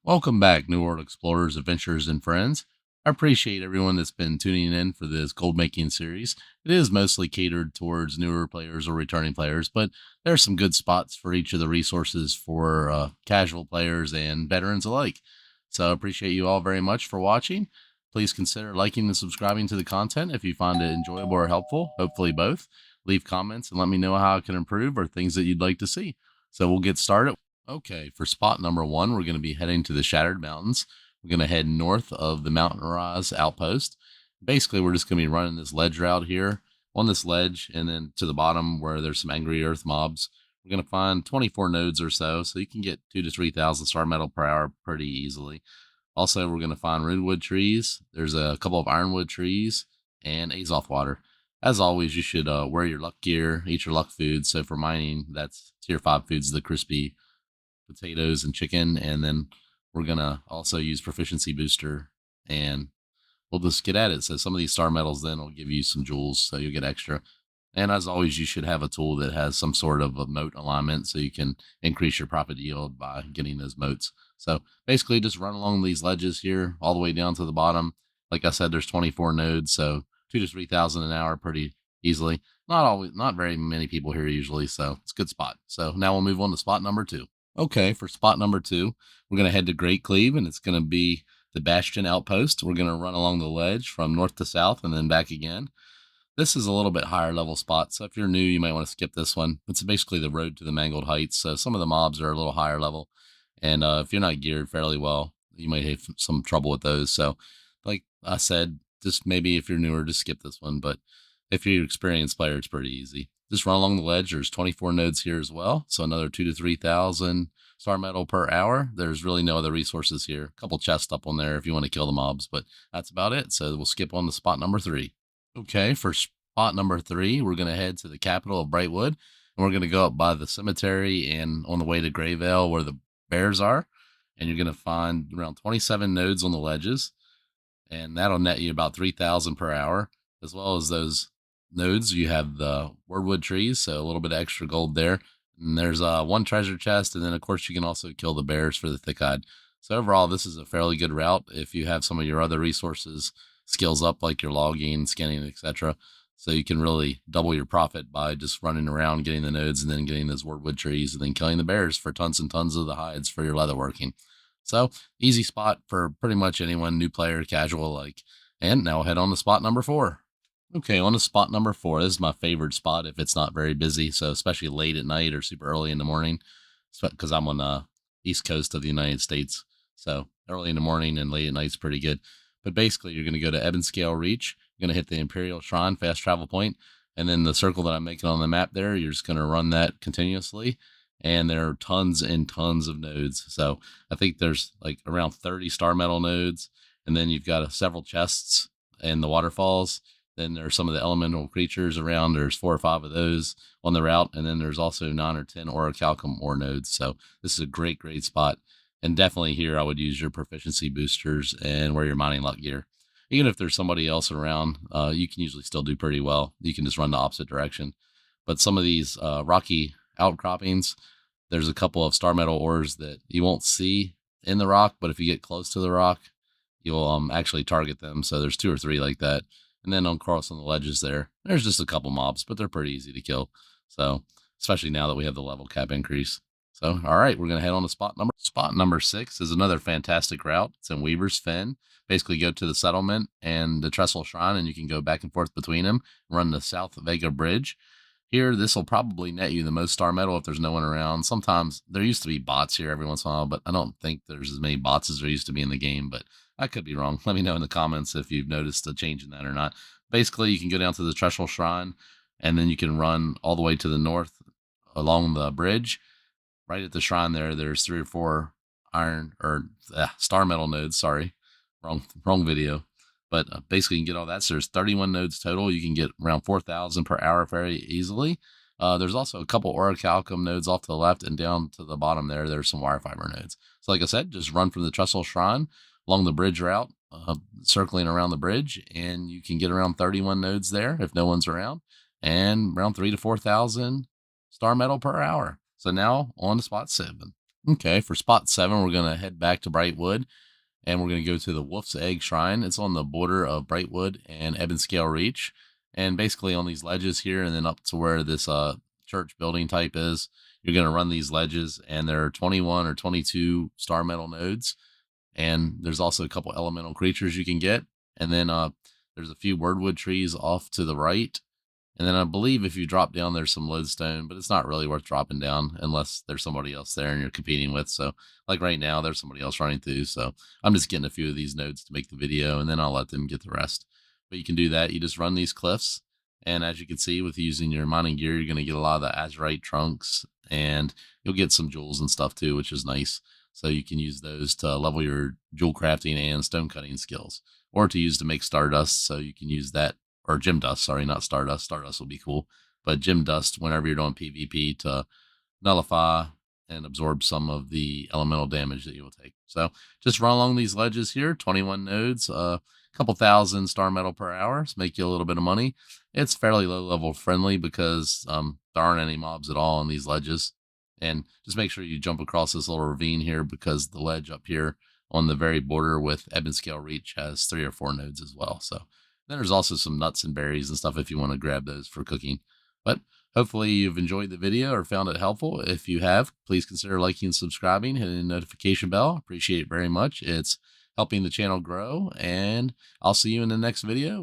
Welcome back, New World Explorers, Adventurers, and Friends. I appreciate everyone that's been tuning in for this gold making series. It is mostly catered towards newer players or returning players, but there are some good spots for each of the resources for casual players and veterans alike. So I appreciate you all very much for watching. Please consider liking and subscribing to the content if you find it enjoyable or helpful, hopefully both. Leave comments and let me know how I can improve or things that you'd like to see. So we'll get started. Okay, for spot number one, we're going to be heading to the Shattered Mountains. We're going to head north of the Mountain Rise Outpost. Basically, we're just going to be running this ledge route here on this ledge, and then to the bottom where there's some angry earth mobs. We're going to find 24 nodes or so you can get 2 to 3,000 star metal per hour pretty easily. Also, we're going to find runewood trees. There's a couple of ironwood trees and azoth water. As always, you should wear your luck gear, eat your luck food. So for mining, that's tier 5 foods, the crispy potatoes and chicken, and then we're gonna also use proficiency booster, and we'll just get at it. So some of these star metals then will give you some jewels, so you'll get extra. And as always, you should have a tool that has some sort of a moat alignment, so you can increase your profit yield by getting those moats. So basically, just run along these ledges here all the way down to the bottom. Like I said, there's 24 nodes, so 2 to 3,000 an hour pretty easily. Not very many people here usually, so it's a good spot. So now we'll move on to spot number two. Okay, for spot number two, we're going to head to Great Cleave, and it's going to be the Bastion Outpost. We're going to run along the ledge from north to south and then back again. This is a little bit higher level spot, so if you're new, you might want to skip this one. It's basically the road to the Mangled Heights, so some of the mobs are a little higher level, and if you're not geared fairly well, you might have some trouble with those. So, like I said, just maybe if you're newer, just skip this one, but if you're an experienced player, it's pretty easy. Just run along the ledge. There's 24 nodes here as well. So another 2 to 3,000 star metal per hour. There's really no other resources here. A couple chests up on there if you want to kill the mobs, but that's about it. So we'll skip on to spot number three. Okay, for spot number three, we're going to head to the capital of Brightwood, and we're going to go up by the cemetery and on the way to Greyvale where the bears are. And you're going to find around 27 nodes on the ledges, and that'll net you about 3,000 per hour, as well as those nodes. You have the wordwood trees, so a little bit of extra gold there. And there's one treasure chest, and then of course you can also kill the bears for the thick-eyed. So overall, this is a fairly good route if you have some of your other resources skills up, like your logging, scanning, etc. So you can really double your profit by just running around, getting the nodes, and then getting those wordwood trees, and then killing the bears for tons and tons of the hides for your leatherworking. So easy spot for pretty much anyone, new player, casual like. And now we'll head on to spot number four. Okay, on to spot number four. This is my favorite spot if it's not very busy. So especially late at night or super early in the morning, because I'm on the east coast of the United States. So early in the morning and late at night is pretty good. But basically, you're going to go to Eban Scale Reach. You're going to hit the Imperial Shrine fast travel point, and then the circle that I'm making on the map there, you're just going to run that continuously. And there are tons and tons of nodes. So I think there's like around 30 star metal nodes, and then you've got several chests and the waterfalls. Then there's some of the elemental creatures around. There's 4 or 5 of those on the route, and then there's also 9 or 10 orichalcum ore nodes. So this is a great, great spot. And definitely here, I would use your proficiency boosters and wear your mining luck gear. Even if there's somebody else around, you can usually still do pretty well. You can just run the opposite direction. But some of these rocky outcroppings, there's a couple of star metal ores that you won't see in the rock, but if you get close to the rock, you'll actually target them. So there's 2 or 3 like that. And then on crossing the ledges there's just a couple mobs, but they're pretty easy to kill. So especially now that we have the level cap increase. So, all right, we're going to head on to spot number 6 is another fantastic route. It's in Weaver's Fen. Basically go to the settlement and the Trestle Shrine, and you can go back and forth between them, run the South Vega Bridge. Here, this will probably net you the most star metal if there's no one around. Sometimes there used to be bots here every once in a while, but I don't think there's as many bots as there used to be in the game, but I could be wrong. Let me know in the comments if you've noticed a change in that or not. Basically, you can go down to the Trestle Shrine, and then you can run all the way to the north along the bridge. Right at the shrine there's 3 or 4 star metal nodes. Sorry, wrong video. But basically, you can get all that. So there's 31 nodes total. You can get around 4,000 per hour very easily. There's also a couple orichalcum nodes off to the left, and down to the bottom there's some wire fiber nodes. So like I said, just run from the Trestle Shrine along the bridge route, circling around the bridge, and you can get around 31 nodes there if no one's around, and around 3 to 4,000 star metal per hour. So now on to spot 7. Okay, for spot 7, we're going to head back to Brightwood and we're going to go to the Wolf's Egg Shrine. It's on the border of Brightwood and Eban Scale Reach. And basically on these ledges here and then up to where this church building type is, you're going to run these ledges and there are 21 or 22 star metal nodes. And there's also a couple elemental creatures you can get. And then there's a few wordwood trees off to the right. And then I believe if you drop down, there's some lodestone, but it's not really worth dropping down unless there's somebody else there and you're competing with. So, like right now, there's somebody else running through. So, I'm just getting a few of these nodes to make the video, and then I'll let them get the rest. But you can do that. You just run these cliffs, and as you can see, with using your mining gear, you're going to get a lot of the azurite trunks, and you'll get some jewels and stuff too, which is nice. So you can use those to level your jewel crafting and stone cutting skills, or to use to make stardust. So you can use that, or gem dust. Sorry, not stardust. Stardust will be cool, but gem dust whenever you're doing PvP to nullify and absorb some of the elemental damage that you will take. So just run along these ledges here, 21 nodes, a couple thousand star metal per hour, so make you a little bit of money. It's fairly low level friendly because there aren't any mobs at all on these ledges. And just make sure you jump across this little ravine here because the ledge up here on the very border with Eban Scale Reach has 3 or 4 nodes as well. So then there's also some nuts and berries and stuff if you want to grab those for cooking. But hopefully you've enjoyed the video or found it helpful. If you have, please consider liking and subscribing, hitting the notification bell. Appreciate it very much. It's helping the channel grow, and I'll see you in the next video.